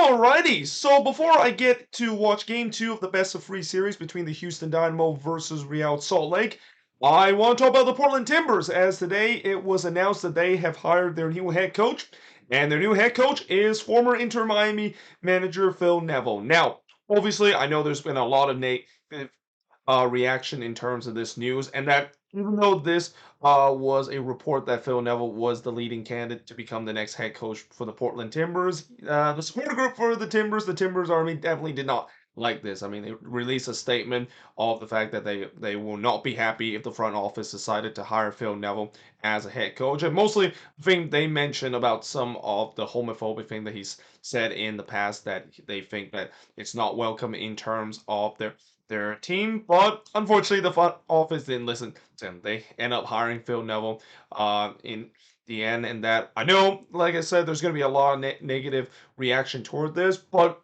Alrighty, so before I get to watch game 2 of the best of 3 series between the Houston Dynamo versus Real Salt Lake, I want to talk about the Portland Timbers, as today it was announced that they have hired their new head coach, and their new head coach is former Inter Miami manager Phil Neville. Now, obviously, I know there's been a lot of negative reaction in terms of this news, and that even though this was a report that Phil Neville was the leading candidate to become the next head coach for the Portland Timbers, the support group for the Timbers Army, definitely did not like this. I mean, they released a statement of the fact that they will not be happy if the front office decided to hire Phil Neville as a head coach, and mostly I think they mentioned about some of the homophobic thing that he's said in the past, that they think that it's not welcome in terms of their team, but unfortunately, the front office didn't listen to him. They end up hiring Phil Neville in the end, and that I know, like I said, there's going to be a lot of negative reaction toward this, but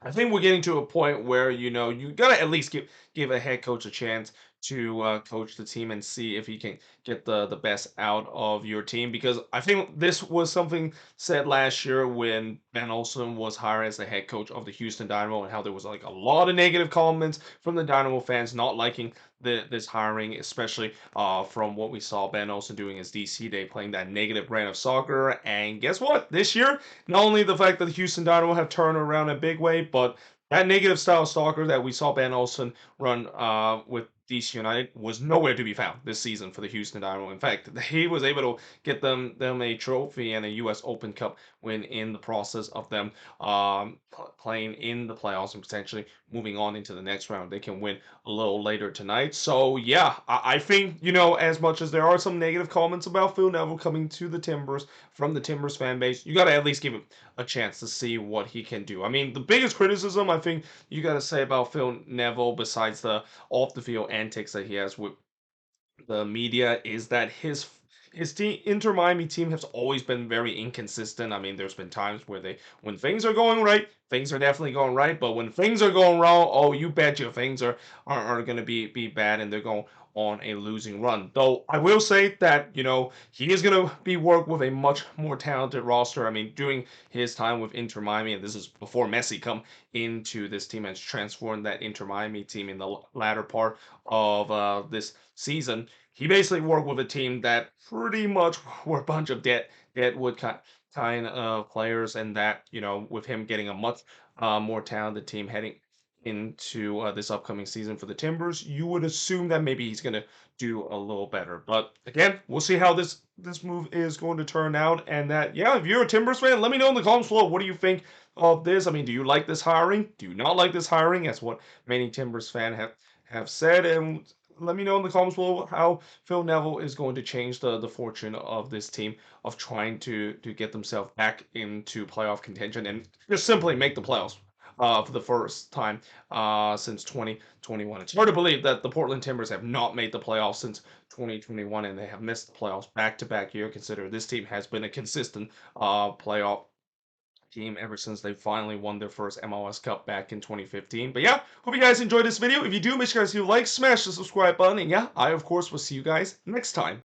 I think we're getting to a point where you gotta at least give a head coach a chance to coach the team and see if he can get the best out of your team. Because I think this was something said last year when Ben Olsen was hired as the head coach of the Houston Dynamo, and how there was like a lot of negative comments from the Dynamo fans not liking this hiring, especially from what we saw Ben Olsen doing his DC day, playing that negative brand of soccer. And guess what? This year, not only the fact that the Houston Dynamo have turned around in a big way, but that negative style soccer that we saw Ben Olsen run with DC United was nowhere to be found this season for the Houston Dynamo. In fact, he was able to get them a trophy and a U.S. Open Cup win in the process of them playing in the playoffs and potentially moving on into the next round. They can win a little later tonight. So yeah, I think as much as there are some negative comments about Phil Neville coming to the Timbers from the Timbers fan base, you got to at least give him a chance to see what he can do. I mean, the biggest criticism I think you got to say about Phil Neville, besides the off the field antics that he has with the media, is that his team, Inter Miami team, has always been very inconsistent. I mean, there's been times where when things are going right, things are definitely going right, but when things are going wrong, oh, you bet your things are going to be bad, and they're going on a losing run. Though I will say that he is going to be worked with a much more talented roster. I mean, during his time with Inter Miami, and this is before Messi come into this team and transformed that Inter Miami team in the latter part of this season, he basically worked with a team that pretty much were a bunch of deadwood kind of players, and that with him getting a much more talented team heading into this upcoming season for the Timbers, you would assume that maybe he's going to do a little better. But again, we'll see how this move is going to turn out. And that, yeah, if you're a Timbers fan, let me know in the comments below. What do you think of this? I mean, do you like this hiring? Do you not like this hiring? That's what many Timbers fans have said. And let me know in the comments below how Phil Neville is going to change the fortune of this team, of trying to get themselves back into playoff contention and just simply make the playoffs for the first time since 2021. It's hard to believe that the Portland Timbers have not made the playoffs since 2021, and they have missed the playoffs back-to-back year. Consider this team has been a consistent playoff team ever since they finally won their first MLS Cup back in 2015. But yeah, hope you guys enjoyed this video. If you do, make sure you guys do like, smash the subscribe button, and yeah, I of course will see you guys next time.